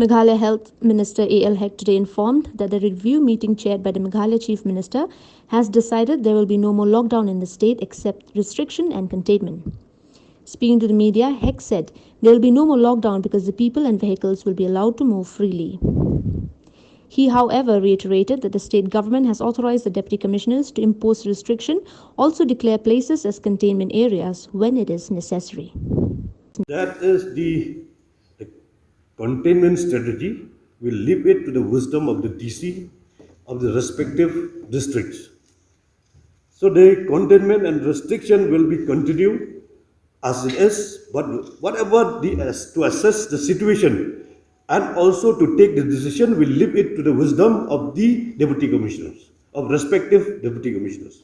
Meghalaya Health Minister A.L. Heck today informed that the review meeting chaired by the Meghalaya Chief Minister has decided there will be no more lockdown in the state except restriction and containment. Speaking to the media, Heck said there will be no more lockdown because the people and vehicles will be allowed to move freely. He, however, reiterated that the state government has authorized the deputy commissioners to impose restriction, also declare places as containment areas when it is necessary. That is the containment strategy. We leave it to the wisdom of the DC of the respective districts. So the containment and restriction will be continued as it is, but whatever to assess the situation and also to take the decision, we leave it to the wisdom of the deputy commissioners, of respective deputy commissioners.